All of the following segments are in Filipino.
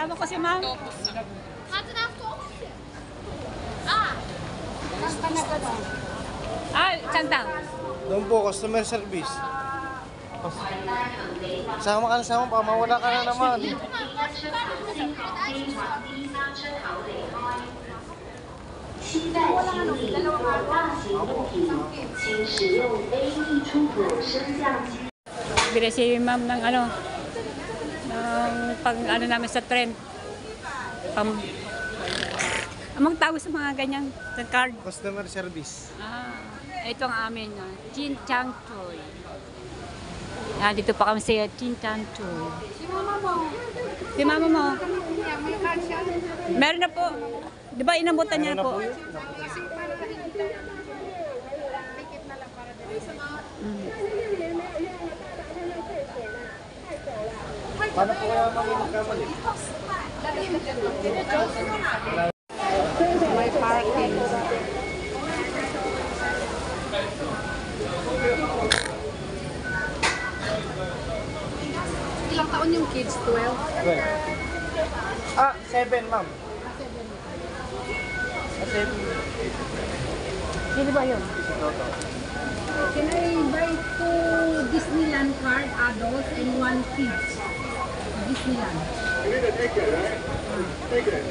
Kasama ko si ma'am. Sandang. Doon po, customer service. Sama ka na sama, baka mawala ka na naman. Bili si ma'am ng ano, ng pag ano namin sa trend. Amang tawag sa mga ganyan, sa card. Customer service. Ito ang amin, Chin Chang Choy. Dito pa kami sa Chin Chang Choy. Si mama mo. Meron na po. Di ba inabutan niya po? Paano po kaya magkamali? May parking. Ilang taon yung kids? 12? 7 ma'am. 7. Sino ba yun? Can I buy 2 Disneyland card, adults, and 1 kids? Disneyland. You need a ticket, right? Take it.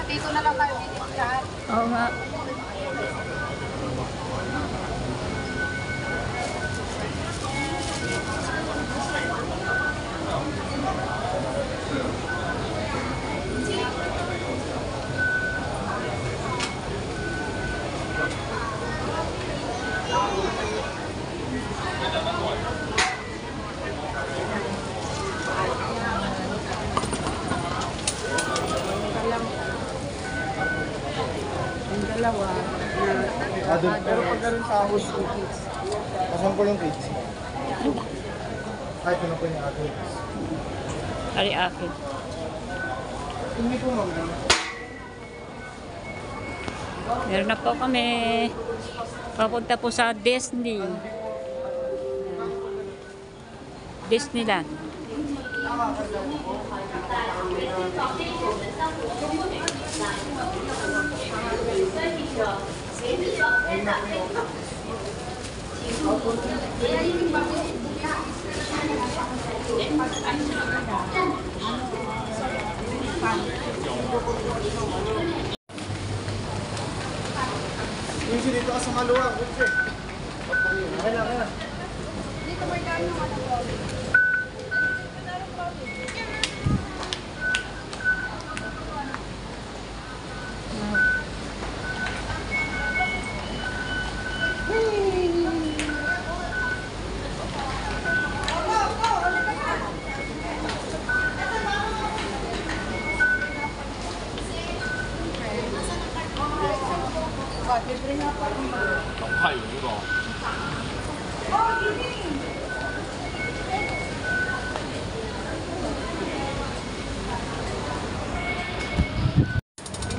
Dito na lang tayo bibigyan. Oo nga. Dalawa. Adult. Pero pag ganun sa house, kasan ko yung kids? Kahit ano po yung adults. Ari akin. Hindi po ma'am. Meron na po kami. Papunta po sa Disney. Disneyland. Uy, dito ka sa maluwag. Okay. Okay na. Dito may daan yung ano.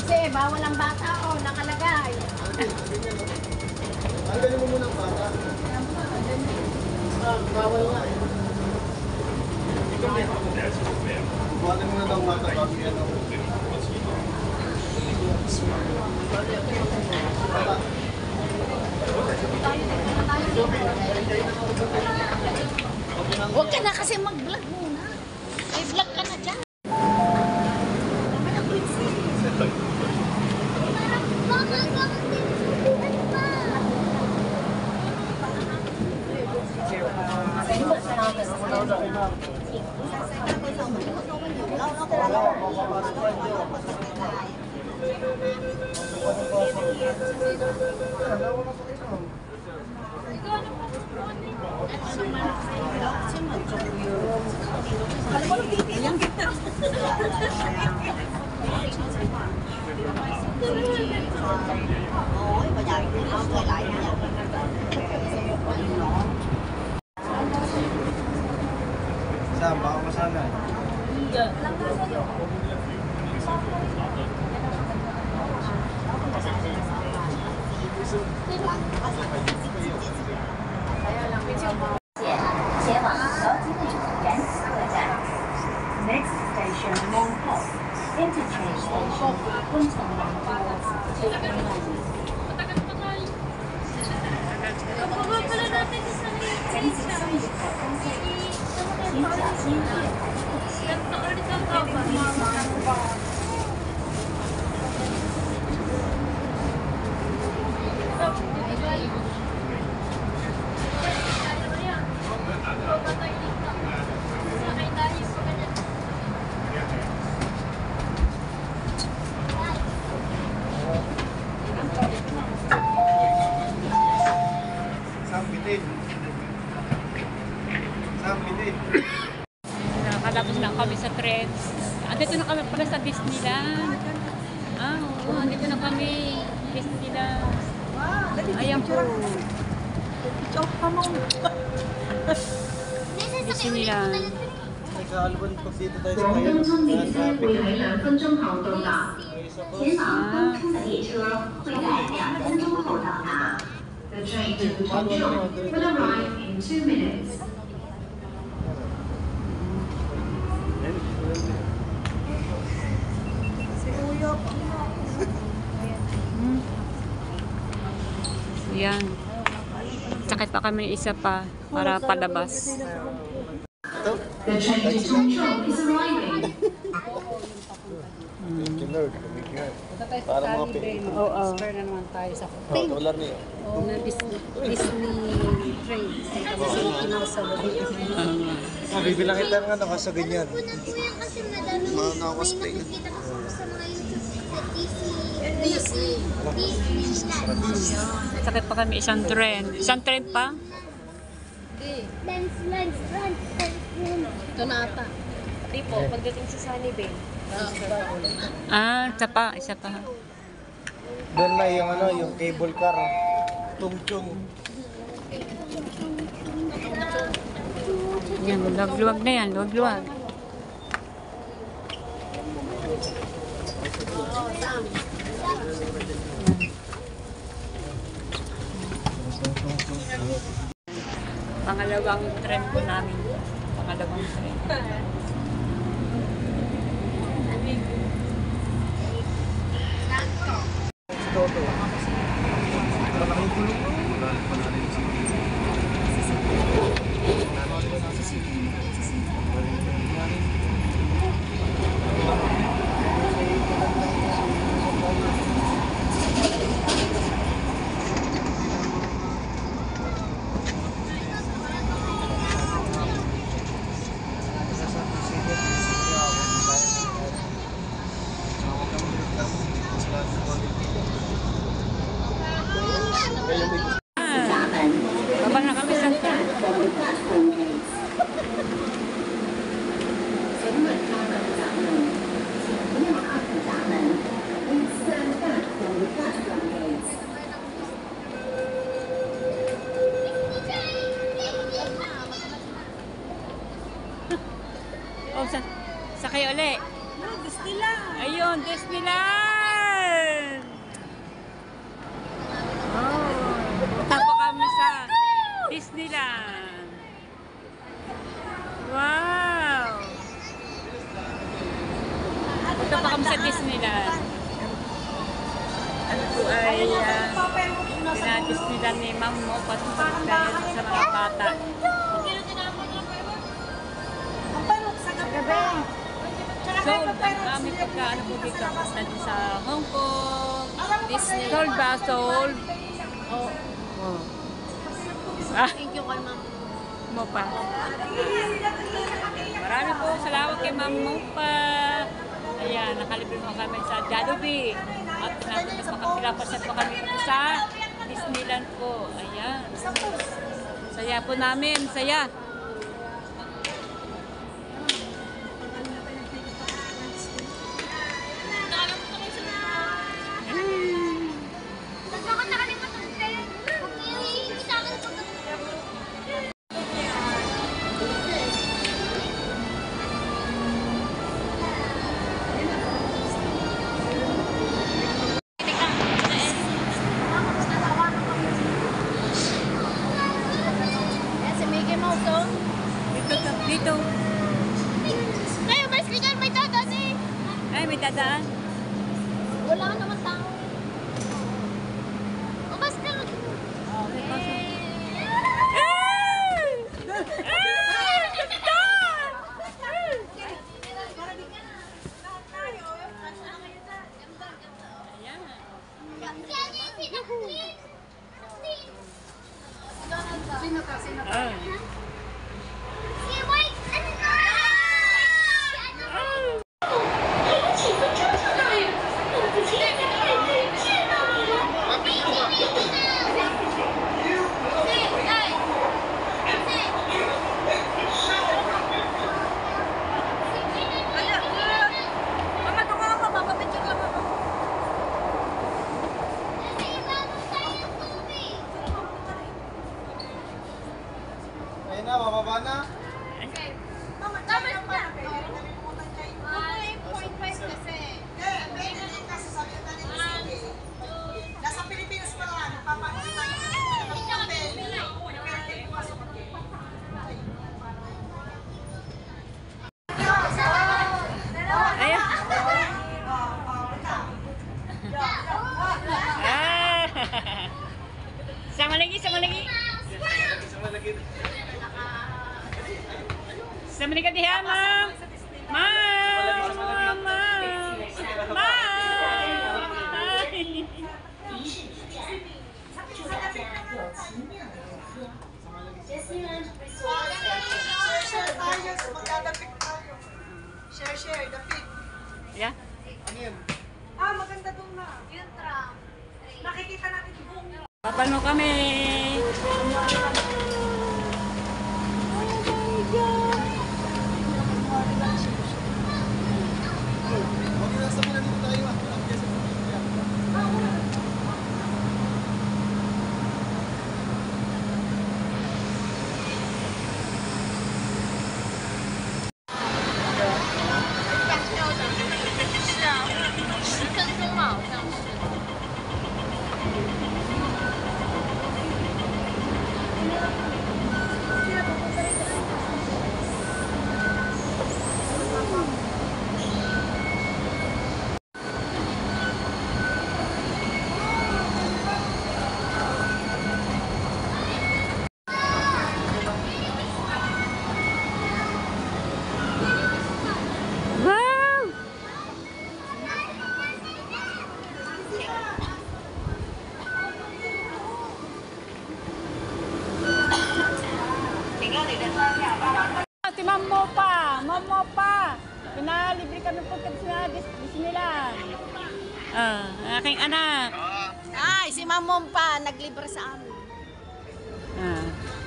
Kasi bawal ang bata nakalagay. Tanggalin mo muna ang bata. Bawal nga eh. Buwalan mo na daw bata bago yan ako. Huwag ka na kasi mag-vlog muna. May vlog ka na dyan. Saan? Baka masana. soon. 前往小金的主原客站。Next station, Mong Kok. Interchange station, Kuntong towards Taking Lane. 前景上一口风线，请小心点。Sambitin. Sambitin. Nakatapos na kami sa tren. Andito na kami pala sa Disneyland. Ah, oo, andito na kami. Disneyland. Ayan po. Disneyland. Nagkaalban pag dito tayo sa ngayon. 会为2分钟后到达，前往东出的列车会在2分钟后到达。The train to Chongqing will arrive in 2 minutes. Ayan. Sakit pa kami isa pa para palabas. The train to Chongqing is arriving. Thank you, Lord. Para mga Oo. Spare na naman tayo sa $1 niyo. na Disney train. Kasi kinasa Bibilang kita nga nakaso ganyan. Mga naka-cosplay. nakikita ko sa mga YouTube sa Disney. Sakit pa kami isang tren. Isang tren pa? Dance. Ito na ata. Tipo, pagdating sa Sunny Bay, Ah, isa pa. Isa pa. Doon na yung ano, yung cable car. Tungchong. Yan, luwag-luwag na yan. Luwag-luwag. Pangalawang tren po namin. Pangalawang tren. Toto. Malaking kulong. Wala pala rin si Baba na kami sa tren. Oh, sakay uli. Disneyland! Ayun, Disneyland! Oh, punta po kami sa Disneyland. Wow! Punta pa kami sa Disneyland. Ano po ay Disneyland ni Ma'am mo patunta sa mga bata. Sold ang aming pagkaano po dito. Nandun sa Hong Kong. Disney. Sold ba? Sold? Oh, Ah, thank you kay ma'am. mo pa. Marami po salamat kay Ma'am mo pa. Ayan, nakalibre mo kami sa Jollibee. At pinapasyat po kami sa Disneyland po. Ayan. Saya po namin. Saya. Ah. Ayun na, mababa na. Nasa Pilipinas pa lang, papakita tayo ng papel. Ayan. Ah. Sama lagi, sama lagi. Sama lagi diha, ma'am. Ma'am. Ma'am. Ma'am. Share tayo, so magdadapik tayo. Share, dapik. Yeah. Ano yan? Maganda doon na. Nakikita natin buong. Papano kami. Okay lang, sabi na dito tayo. Walang kesa sa pilihan. Wow! Si Mamo pa. Pinalibre kami po sa Disneyland. Aking anak. Ay, si Mamong pa, naglibre sa amin.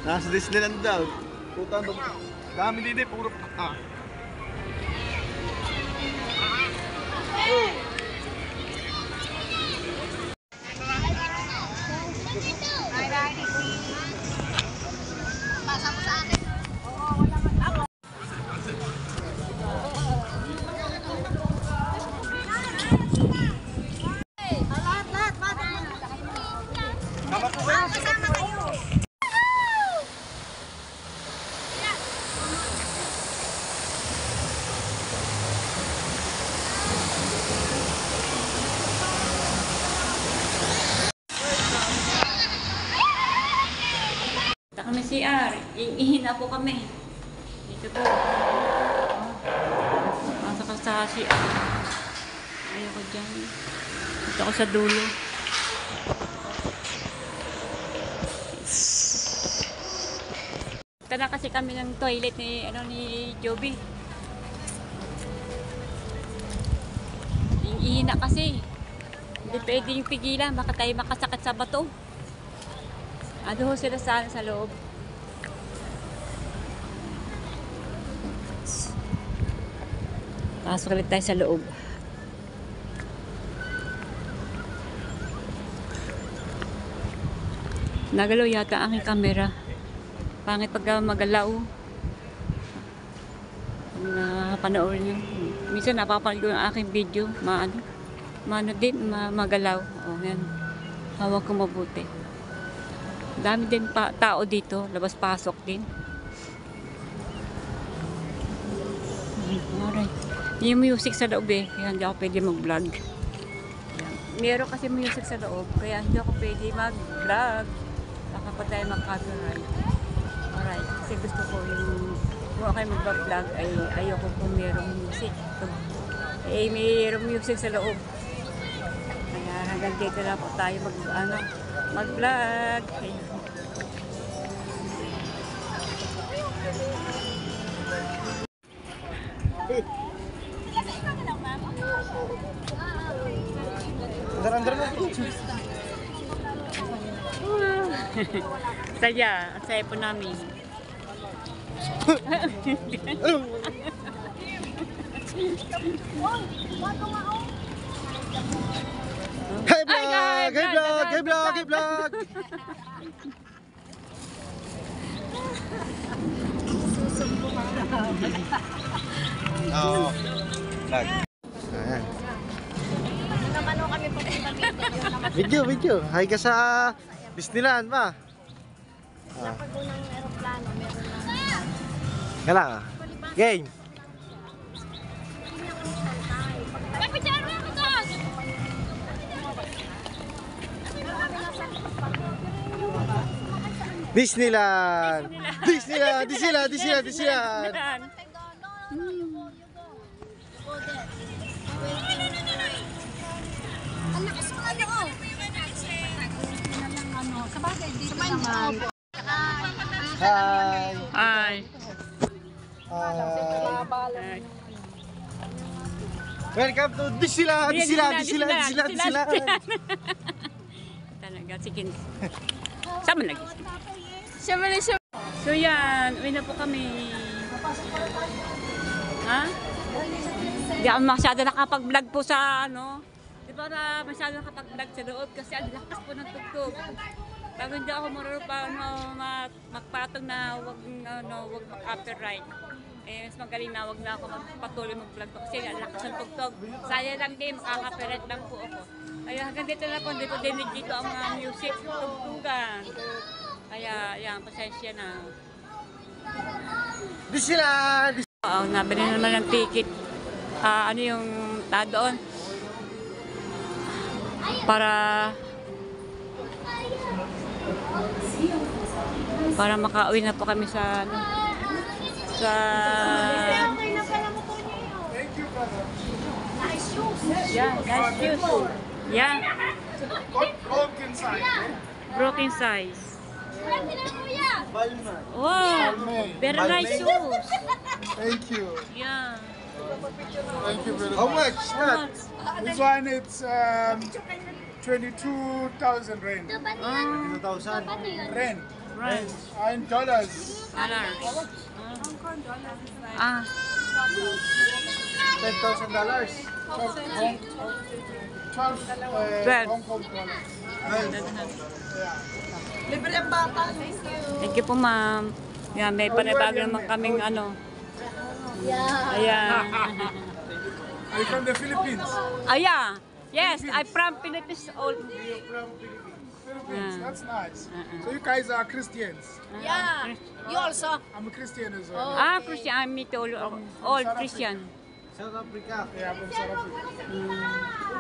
Nasa Disneyland daw. Puta doon. Kami dito, puro Pasa mo sa akin. Lahat, Kasama kayo. Punta kami CR. Ihina po kami. Dito po. Pasok ka sa CR. Ayoko dyan. Dito ako sa dulo. Punta na kasi kami ng toilet ni Joby. Ihina kasi. Hindi pwede yung pigilan. Baka tayo makasakit sa bato. Ano ho sila sa loob. Pasok ulit tayo sa loob. Nagalaw yata ang aking camera. Pangit pagka magalaw. Panoorin nyo. Minsan napapanood ko yung aking video. Maano din, magalaw. O, yan. Hawak ko mabuti. Dami din tao dito, labas-pasok din. Alright. Yung music sa loob kaya hindi ako pwede mag-vlog. Meron kasi music sa loob, kaya hindi ako pwede mag-vlog. Baka pa tayo mag-copyright. Alright, kasi gusto ko kung ako mag-vlog, ay ayoko kung merong music. Mayroong music sa loob. Kaya hanggang dito na po tayo mag-vlog. Ayan. Andar na. Saya, ang saya po namin. Hey vlog! Hey vlog! Hey vlog! Hey vlog! Oo. Vlog. Ayan. Naman kami pupunta dito. Video. Hay ka sa Disneyland ba? Pag unang aeroplano, meron na. Kala. Game. Disneyland. Ang lakas mo na loob. Sa bagay, dito naman. Hi. Ay. Hi. Welcome to Disneyland. Talaga, sige. Sama lagi. So yan, uwi na po kami. Ha? Hindi ako masyado nakapag-vlog po sa ano. Di ba na masyado nakapag-vlog sa loob kasi ang lakas po ng tugtog. Bago hindi ako marunong pa magpatong na wag mag-copyright. Eh, mas magaling na wag na ako magpatuloy mag-vlog kasi ang lakas ng tugtog. Sayang lang din, makaka-copyright lang po ako. Kaya hanggang dito na po, hindi ko dinig dito ang mga music, tugtugan. Kaya, yan, pasensya na. Disneyland. Nabili naman ng ticket. Ano yung doon? Para makauwi na po kami sa ano, sa yeah, nice shoes. Yeah. Broken size. Wow, very nice shoes. Thank you. Yeah. Thank you very How much. much? What? This one, it's 22,000 rand. 2,000. Rand. Right. In dollars. $10. $10,000. 12 Hong Kong dollars. Libre ang bata. Thank you po, ma'am. Yan, may panibago naman kaming ano. Ayan. Are you from the Philippines? Ayan. Yes, I'm from Philippines. Philippines, that's nice. So you guys are Christians. Yeah. You also. I'm a Christian as well. Christian. I'm all Christian. South Africa. Yeah, I'm from South Africa.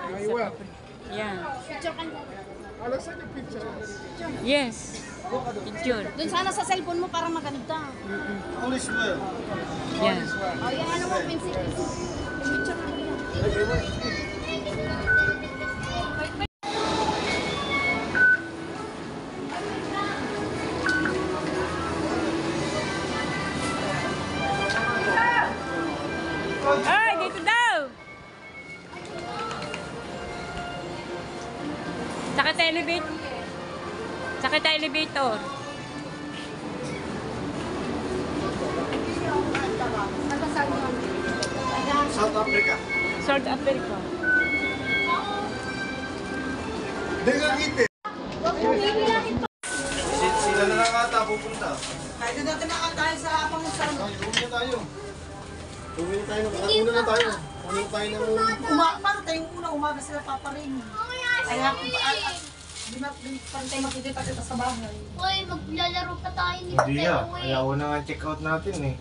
Are you well? Yeah. I'll send you pictures. Yes. Picture. Dun sana sa cellphone mo para maganda. All is well. Yeah. O, yung ano mo, pencil. Picture mo yan. Ay, dito daw! Sakit sa elevator. Sakit sa elevator. South Africa. South Africa. Dengangite. Sila na lang ata pupunta. Kahit na natin nakatayo sa pangusan. Uwi na tayo. Una na tayo. Una tayo ng... Parang tayong umaga sila paparin. Kaya di tayo makikita kita sa bahay. Uy, maglalaro pa tayo ni Hindi ah. Ayaw na nga check out natin eh.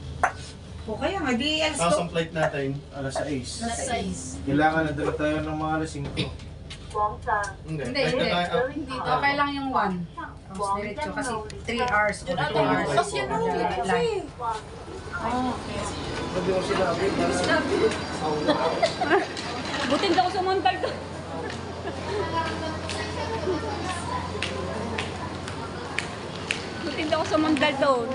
O kaya nga, di alas Tapos ang flight natin, alas 6. Kailangan na dala tayo ng mga alas 5. Hindi. Okay lang yung 1. Tapos diretso kasi 3 hours o 2 hours. Tapos yan ang ulit kasi. Sabi ko sila, Butin daw sumuntal to. hindi ako sumundal doon.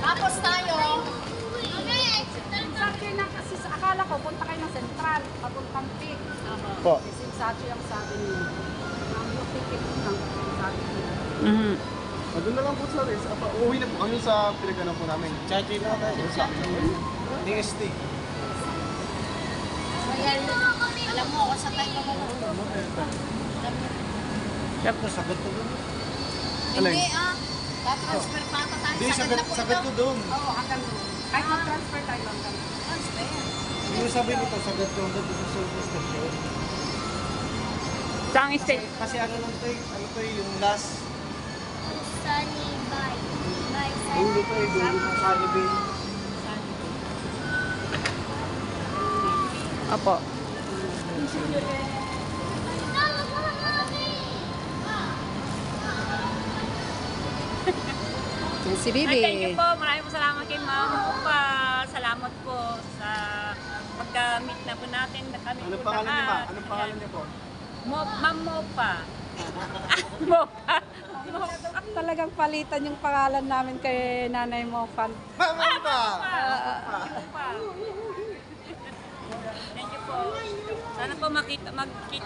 Tapos tayo. Sabi na kasi akala ko, punta kayo ng Central, papuntang Peak. Po. Kasi sabi ang sabi niya. Ang ticket lang, sabi niya. Doon na lang po sa res. Uuwi na po kami sa pinagano po namin. Chachi na tayo. DST. Alam mo, ako sa tayo mo. Siyempre, sagot ko doon. Hindi tatransfer pa ata tayo. Hindi, sagot ko doon. Oo, hanggang doon. Kahit mag-transfer tayo hanggang doon. Transfer. Yung sabi nito, sagot ko hanggang doon sa service station. Saan state? Kasi ano yung last Sunny Bay. Bay dulo to eh, dulo ng Sunnyvale. Opo. Si Ay, thank you po. Maraming salamat kay Ma'am Mopa. Salamat po sa pagka-meet na po natin na kami Anong po pangalan niya ba? lahat. Anong pangalan niya po? Ma'am Mopa. Mopa. Talagang palitan yung pangalan namin kay Nanay Mofan. Mama ba? Mopa. Thank you po. Sana po magkita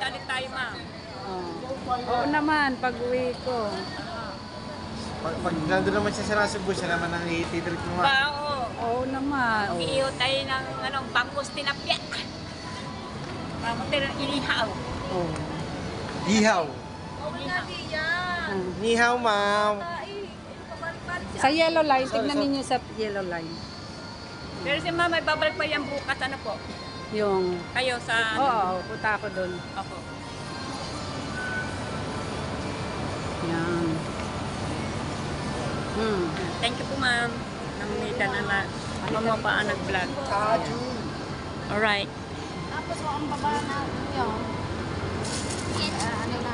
ulit tayo, ma'am. Oo naman, pag-uwi ko. Pag nandun naman siya sa Cebu, siya naman ang ititreat mo nga. Bao. Oo naman. Iiho tayo ng bangkos tilapia. Mamuntir ng ilihaw. Oo. Ihaw. Nihaw, ma'am. Sa yellow line, tignan ninyo sa yellow line. Pero si ma'am, may babalik pa yan bukas. Ano po? Yung, Kayo sa... oo, punta ako doon. Ako. Yan. Thank you po, ma'am. Namita na mamapaan nag-vlog. Alright. Tapos ang baba na yun. Ano na.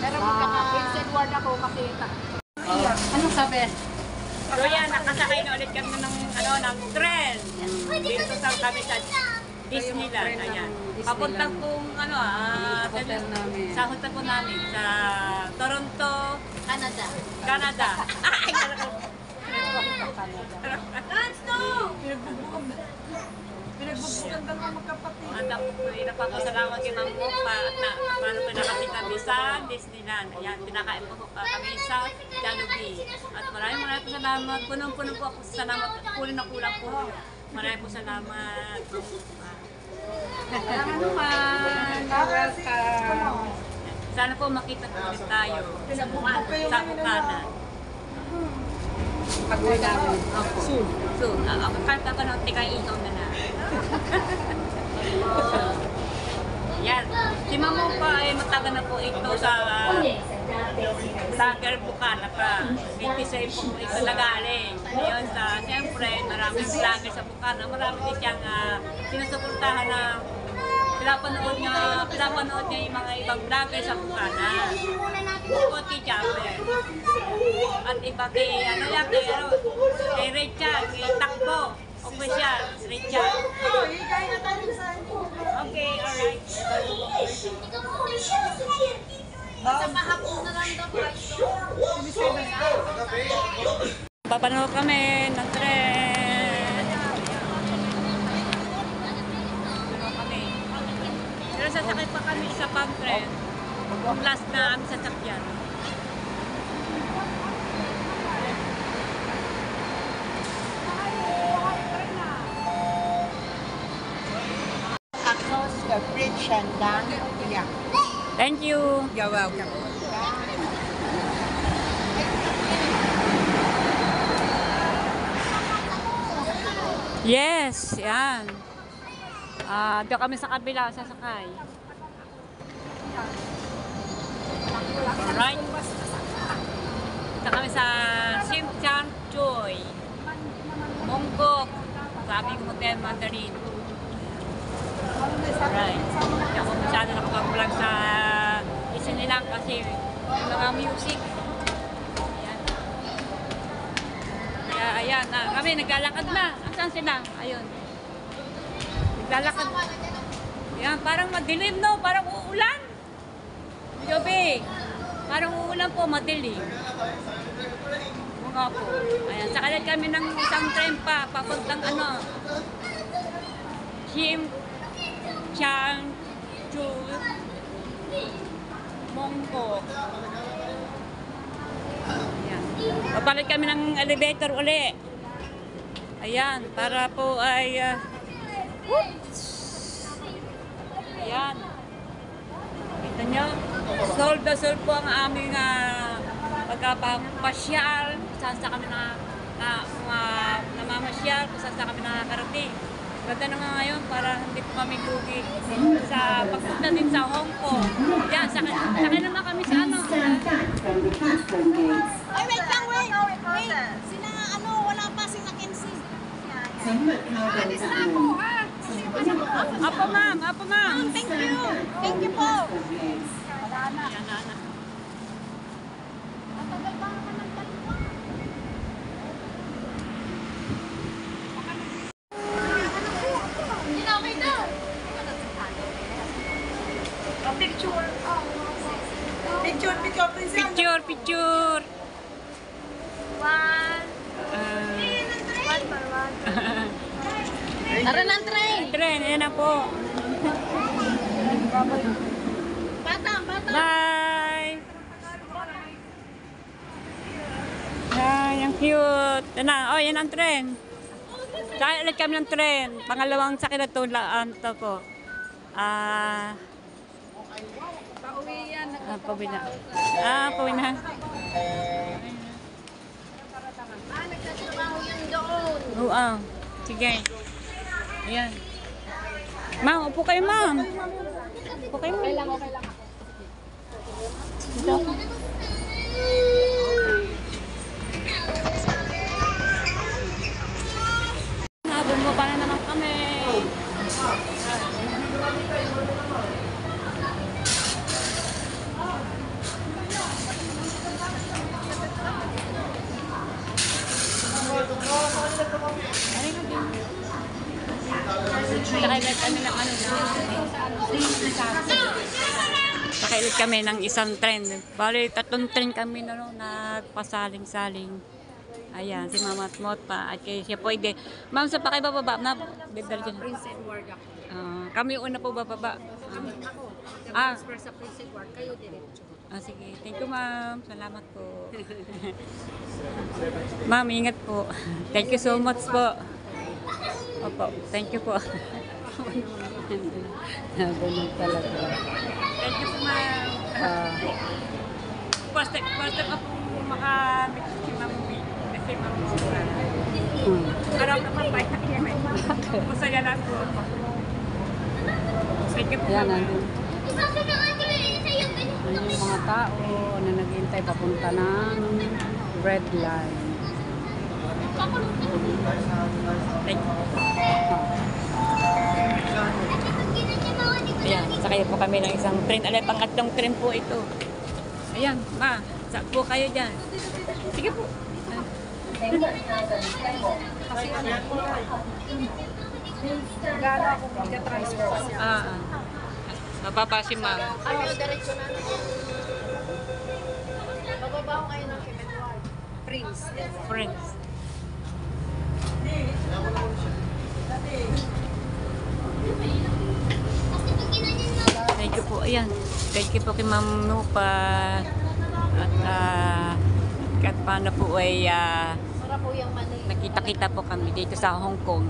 Pero magkaka-Prince Edward ako makita. Anong sabi? So yan, nakasakay na ulit kami ng tren. Dito sa kami sa Disneyland. Ayan. Papuntang pong hotel namin. sa hotel po namin sa Toronto, Canada. Canada. Ay, Pinagbubukan ka naman magkapatid. at napapasalamat kay Ma'am Mopa at paano po nakapit kami sa Disneyland. Ayan, pinakain po kami sa Jollibee. At maraming po salamat. Punong-puno po ako sa salamat. Kulang na kulang po. Maraming po salamat. Salamat naman. Welcome. Sana po makita po ulit tayo sa Bukana. Pag-uwi namin. Soon. Soon. Kahit ako ng tika ikaw na na. Yan. Si Mamo pa ay matagal na po ito sa Bukana pa. 26 po ito nagaling. Ngayon siyempre, maraming vlogger sa Bukana. Marami din siyang sinusuportahan na pinapanood niya yung mga ibang vlogger sa Bukana. Bukod kay Japper. At iba kay kay Richard, kay Takbo. Official, Richard. Okay, alright. Sa mahapon na lang daw Papanood kami ng tren. Pero sasakay pa kami sa pang tren. Kung last na ang sasakyan. Across the bridge and down. Yeah. Thank you. You're welcome. Yes, yan. Doon kami sa kabila, sasakay. Alright. Doon kami sa Simchan Choy. Monggok. Sabi ko Hotel Mandarin. Alright. Hindi ako masyado nakapag-vlog sa isa nilang kasi mga music. Ayan. Kaya ayan, kami naglalakad na. Saan sila? Ayun. Naglalakad. Ayan, parang madilim no, parang uulan. Jobe. Parang uulan po, madilim. Mga po. Ayan, sakalit kami ng isang train pa, papuntang Kim Chang Chu Mongko. Ayan. Papalit kami ng elevator uli. Ayan, para po ay ayan. Kita nyo? Sold na sold po ang aming pagpapasyal. Saan sa kami namamasyal, kung saan sa kami nakakarating. Ganda na nga ngayon para hindi po kami lugi sa pagpunta din sa Hong Kong. Yan, sakay naman kami sa Ay, wait lang, wait. Sina wala pa si Mackenzie. Alis na ako, ha? Apo ma'am, apo ma'am. Thank you. Thank you po. Wala na. Yan na. Matagal ba naman ng dalawa? Ginamay na. Picture. Picture, please. Picture. One. One for one. Tara ng train. Tren, yan na po. Bata. Bye! Ay, ang cute. Yan na. Oh, yan ang tren. Sakay ulit kami ng tren. Pangalawang sakay na ito. Ito po. Pauwi yan. Pauwi na. Pauwi na. Nagtatrabaho yun doon. Oo. Sige. Ayan. Ma'am, upo kayo, ma'am. Upo kayo, ma'am. Okay lang ako. Bumaba na naman kami. Nakailit kami ng nakailit kami ng isang tren. Bali, 3 tren kami nagpasaling-saling. Ayan, si Mama at Mot pa. At kaya siya pwede. Ma'am, sa pa kayo bababa? Prince Edward ako. Kami una po bababa. Ako. Transfer sa Prince Edward. Kayo diretso. Sige. Thank you, ma'am. Salamat po. Ma'am, ingat po. Thank you so much po. Opo, thank you po. Ganun talaga. Thank you po, ma'am. First time pa po makamit si Ma'am B. Kasi Ma'am B. Araw na pa bike na kaya. Masaya lang po ako. Thank you po, ma'am. Yung mga tao na naghihintay papunta ng red line. Thank you. Ayan, sakay po kami ng isang train. Alay, pangatlong train po ito. Ayan, ma, saan po kayo dyan? Sige po. Kasi gano'n ako mag-transfer kasi. Mababa si ma. Diretso na. Bababaho kayo ng Kim Edward. Prince. Friends. Thank you po. Ayan. Thank you po kay Ma'am Nupa. At paano po ay Para po yung mali. nakita-kita po kami dito sa Hong Kong.